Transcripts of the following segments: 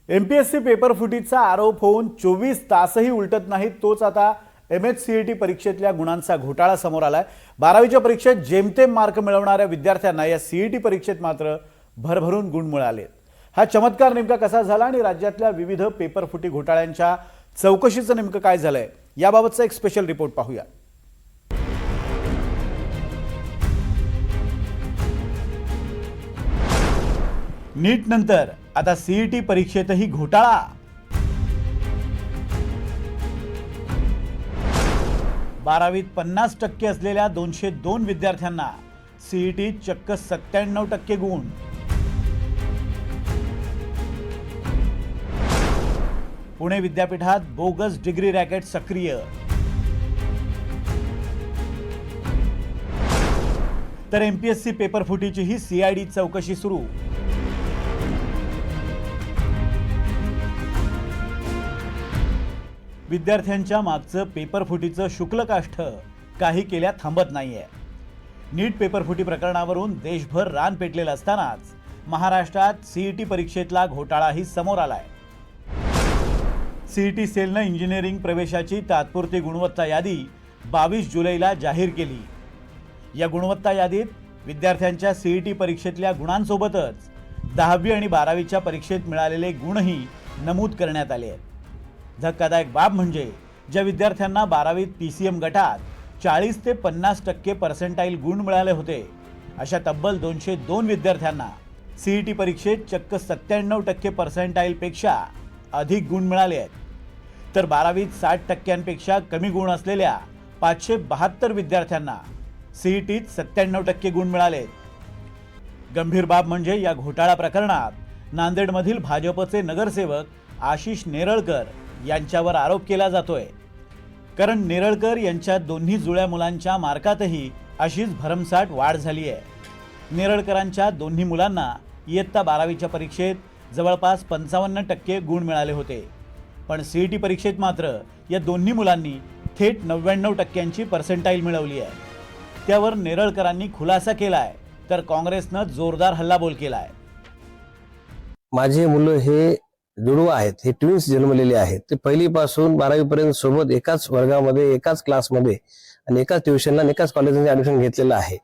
MPSC paper फुटीचा आरोप होऊन 24 तासही उलटत नाहीत तोच आता एमएचसीईटी परीक्षेतल्या गुणांचा घोटाळा समोर आलाय। 12वीच्या परीक्षेत जेमतेम मार्क मिळवणाऱ्या विद्यार्थ्यांना या सीईटी परीक्षेत मात्र भरभरून गुण मिळाले। हा चमत्कार नेमका कसा झाला आणि राज्यातल्या विविध पेपर फुटी घोटाळ्यांच्या चौकशीचं नेमकं काय झालंय याबाबतचा एक स्पेशल रिपोर्ट पाहूया। नीट नंतर आता सीईटी परीक्षेतही घोटाळा। 12वीत 50% असलेल्या 202 विद्यार्थ्यांना सीईटी चक्क 97% गुण। पुणे विद्यापीठात बोगस डिग्री रॅकेट सक्रिय। तर एमपीएससी पेपर फुटीची ही सीआयडी चौकशी सुरू। विद्यार्थ्यांच्या मागचं पेपर फुटीचं शुक्लकाष्ठ काही केल्या थांबत नाहीये। नीट पेपर फुटी प्रकरणावरून देशभर रान पेटलेलं असतानाच महाराष्ट्रात सीईटी परीक्षेतला घोटाळाही समोर आलाय। सीईटी सेलनं इंजिनिअरिंग प्रवेशाची तात्पुरती गुणवत्ता यादी 22 जुलैला जाहीर केली। या गुणवत्ता यादीत विद्यार्थ्यांच्या सीईटी परीक्षेतल्या गुणांसोबतच 10वी आणि 12वीच्या परीक्षेत मिळालेले गुणही नमूद करण्यात आले आहेत। धक्कादायक बाब म्हणजे ज्या विद्यार्थ्यांना 12वीत पीसीएम गटात 40 ते 50% पर्सेंटाईल गुण मिळाले होते, अशा तब्बल 202 विद्यार्थ्यांना सीईटी परीक्षेत चक्क 97% पर्सेंटाईल पेक्षा अधिक गुण मिळाले आहेत। तर 12वीत 60% कमी गुण असलेल्या 572 विद्यार्थ्यांना सीईटीत 97% गुण मिळाले। गंभीर बाब म्हणजे या घोटाळा प्रकरणात नांदेडमधील भाजपचे नगरसेवक आशिष नेरळकर यांच्यावर आरोप केला जातोय, कारण नेरळकर यांच्या दोन्ही जुळ्या मुलांच्या मार्कातही अशीच भरमसाठ वाढ झाली आहे। नेरळकरांच्या दोन्ही मुलांना इयत्ता 12वीच्या परीक्षेत जवळपास 55% गुण मिळाले होते, पण सीईटी परीक्षेत मात्र या दोन्ही मुलांनी थेट 99%ची पर्सेंटाईल मिळवली आहे। त्यावर नेरळकरांनी खुलासा केलाय, तर काँग्रेसनं जोरदार हल्लाबोल केलाय। माझे मुलं हे जुळवा आहेत, हे ट्विन्स जन्मलेले आहेत। ते पहिलीपासून 12वी पर्यंत सोबत एकाच वर्गामध्ये, एकाच क्लासमध्ये आणि एकाच ट्युशनला आणि एकाच कॉलेजमध्ये ऍडमिशन घेतलेलं आहे।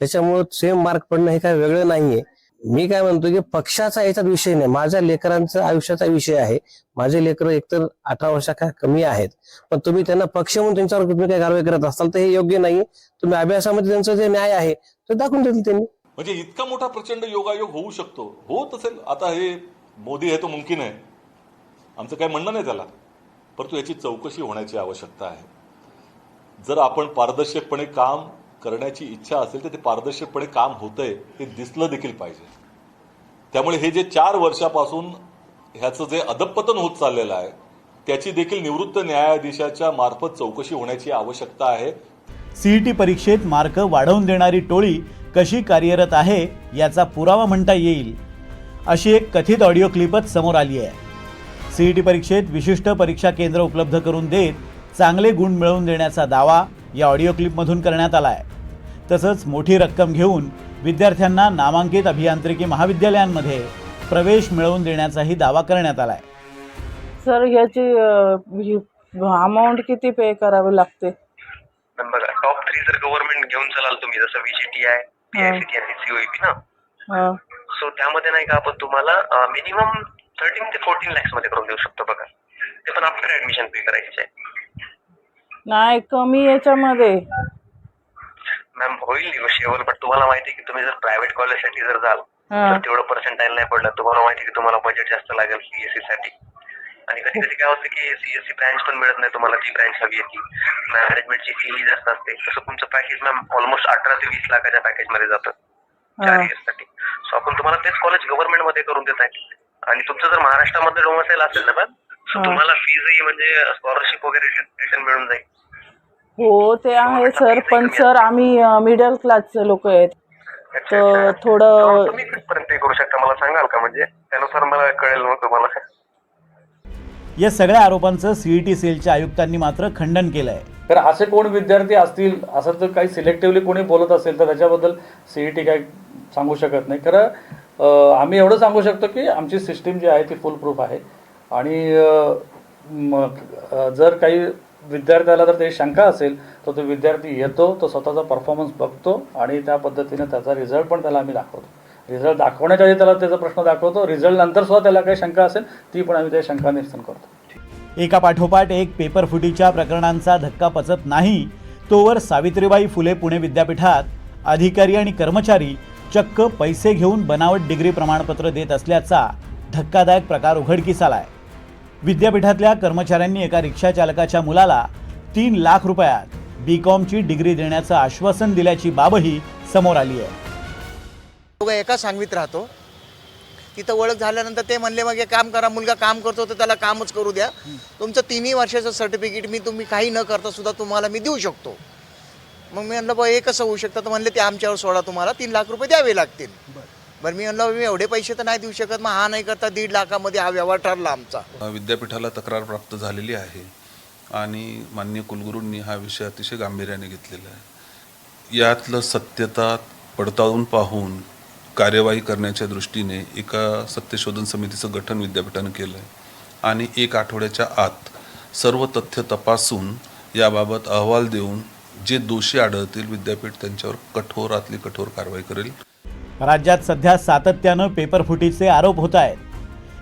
त्याच्यामुळे सेम मार्क पडणं हे काय वेगळं नाहीये। मी काय म्हणतो की पक्षाचा याच्यात विषय नाही, माझ्या लेकरांचा आयुष्याचा विषय आहे। माझे लेकर एकतर 18 वर्षाच्या कमी आहेत, पण तुम्ही त्यांना पक्ष म्हणून त्यांच्यावर तुम्ही काही कारवाई करत असाल तर हे योग्य नाही। तुम्ही अभ्यासामध्ये त्यांचं जे न्याय आहे ते दाखवून देतील त्यांनी। म्हणजे इतका मोठा प्रचंड योगायोग होऊ शकतो, होत असेल। आता हे मोदी आहे तो मुमकिन आहे, आमचं काय म्हणणं नाही त्याला, परंतु याची चौकशी होण्याची आवश्यकता आहे। जर आपण पारदर्शकपणे काम करण्याची इच्छा असेल तर ते पारदर्शकपणे काम होतंय हे दिसलं देखील पाहिजे। त्यामुळे हे जे 4 वर्षापासून ह्याचं जे अधपतन होत चाललेलं आहे त्याची देखील निवृत्त न्यायाधीशाच्या मार्फत चौकशी होण्याची आवश्यकता आहे। सीईटी परीक्षेत मार्क वाढवून देणारी टोळी कशी कार्यरत आहे याचा पुरावा म्हणता येईल अशी एक कथित ऑडिओ क्लिपच समोर आली आहे। सीईटी परीक्षेत विशिष्ट परीक्षा केंद्र उपलब्ध करून देत चांगले गुण मिळवून देण्याचा दावा या ऑडिओ क्लिपमधून करण्यात आलाय। तसंच मोठी रक्कम घेऊन विद्यार्थ्यांना नामांकित अभियांत्रिकी महाविद्यालयांमध्ये प्रवेश मिळवून देण्याचाही दावा करण्यात आलाय। सर याची अमाऊंट किती पे करावी लागते? बघा, टॉप 3 जर गव्हर्नमेंट घेऊन चलाल तुम्ही, जसं VCTI, PICT आणि COEP ना, सो त्यामध्ये नाही का आपण तुम्हाला मिनिमम 13 ते 14 lakhs मध्ये करून देऊ शकतो। बघा, ते पण आफ्टर ऍडमिशन पे करायचे आहे। नाही, कमी याच्यामध्ये मॅम होईल निगोशिएबल, पण तुम्हाला माहिती आहे की तुम्ही जर प्रायव्हेट कॉलेजसाठी जर जाल तर तेवढं पर्सेंटाईल नाही पडलं, तुम्हाला माहिती आहे की तुम्हाला बजेट जास्त लागेल CSE साठी। आणि कधी कधी काय होतं की CSE ब्रँच पण मिळत नाही तुम्हाला, जी ब्रँच हवी आहे ती। मॅनेजमेंटची फी जास्त असते, तसं तुमचं पॅकेज मॅम ऑलमोस्ट 18 ते 20 लाखाच्या पॅकेज मध्ये जातं 4 इयर्ससाठी। सो आपण तुम्हाला तेच कॉलेज गव्हर्नमेंट मध्ये करून देत आहे। आणि तुमचं जर महाराष्ट्रामध्ये डोमिसाईल असेल ना मॅम, तुम्हाला फीजही म्हणजे स्कॉलरशिप वगैरे रिटर्न मिळून जाईल। हो ते आहे सर, पण सर आम्ही मिडल क्लासचे लोक आहेत, तर थोडं तुम्ही कितपर्यंत पे करू शकता मला सांगाल का? म्हणजे त्यानुसार मला कळेल मग तुम्हाला। या सगळ्या आरोपांचं सीईटी सेलच्या आयुक्तांनी मात्र खंडन केलंय। तर असे कोण विद्यार्थी असतील, असं जर काही सिलेक्टिव्हली कोणी बोलत असेल तर त्याच्याबद्दल सीईटी काय सांगू शकत नाही। खरं आम्ही एवढं सांगू शकतो की आमची सिस्टीम जी आहे ती फुल प्रूफ आहे आणि जर काही विद्यार्थ्याला जर काही शंका असेल तर तो विद्यार्थी येतो, तो स्वतःचा परफॉर्मन्स बघतो आणि त्या पद्धतीने त्याचा रिझल्ट पण त्याला आम्ही दाखवतो. रिझल्ट दाखवण्याच्या आधी त्याला त्याचा प्रश्न दाखवतो, रिझल्ट नंतर सुद्धा त्याला काही शंका असेल ती पण आम्ही त्या शंका निरसन करतो. एका पाठोपाठ एक पेपर फुटीच्या प्रकरणांचा धक्का पचत नाही तोवर सावित्रीबाई फुले पुणे विद्यापीठात अधिकारी आणि कर्मचारी चक्क पैसे घेऊन बनावट डिग्री प्रमाणपत्र देत असल्याचा धक्कादायक प्रकार उघडकीस आलाय. विद्यापीठातल्या कर्मचाऱ्यांनी एका रिक्षा चालकाच्या मुलाला 3 लाख रुपयात बीकॉमची डिग्री देण्याचं आश्वासन दिल्याची बाबही समोर आली आहे. दोघं एका सांगवीत राहतो. तिथं ओळख झाल्यानंतर ते म्हणले मग एक काम करा, मुलगा काम करतो तर त्याला कामच करू द्या, तुमचं 3 वर्षाचं सर्टिफिकेट मी तुम्ही काही न करता सुद्धा तुम्हाला मी देऊ शकतो. मग मी म्हणलं बा हे कसं होऊ शकतं, तर म्हणले ते आमच्यावर सोडा, तुम्हाला 3 लाख रुपये द्यावे लागतील. बरं मी म्हणलं मी एवढे पैसे तर नाही देऊ शकत, मग हा नाही करता 1.5 लाखामध्ये हा व्यवहार ठरला आमचा. विद्यापीठाला तक्रार प्राप्त झालेली आहे आणि माननीय कुलगुरूंनी हा विषय अतिशय गांभीर्याने घेतलेला आहे. यातलं सत्यता पडताळून पाहून कार्यवाही करण्याच्या दृष्टीने एका सत्यशोधन समितीचं गठन विद्यापीठानं केलं आहे आणि 1 आठवड्याच्या आत सर्व तथ्य तपासून याबाबत अहवाल देऊन जे दोषी आढळतील विद्यापीठ त्यांच्यावर कठोरातली कठोर कारवाई करेल. राज्यात सध्या सातत्यानं पेपर फुटीचे आरोप होत आहेत.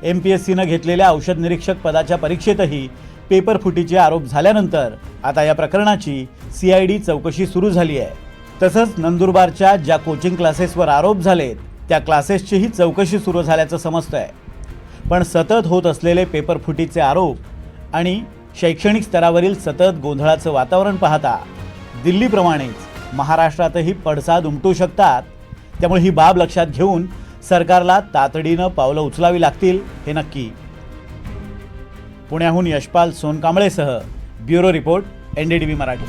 MPSCनं घेतलेल्या औषध निरीक्षक पदाच्या परीक्षेतही पेपर फुटीचे आरोप झाल्यानंतर आता या प्रकरणाची CID चौकशी सुरू झाली आहे. तसंच नंदुरबारच्या ज्या कोचिंग क्लासेसवर आरोप झालेत त्या क्लासेसचीही चौकशी सुरू झाल्याचं समजतंय. पण सतत होत असलेले पेपर फुटीचे आरोप आणि शैक्षणिक स्तरावरील सतत गोंधळाचं वातावरण पाहता दिल्लीप्रमाणेच महाराष्ट्रातही पडसाद उमटू शकतात. त्यामुळे ही बाब लक्षात घेऊन सरकारला तातडीनं पावलं उचलावी लागतील हे नक्की. पुण्याहून यशपाल सोनकांबळेसह ब्युरो रिपोर्ट NDTV मराठी.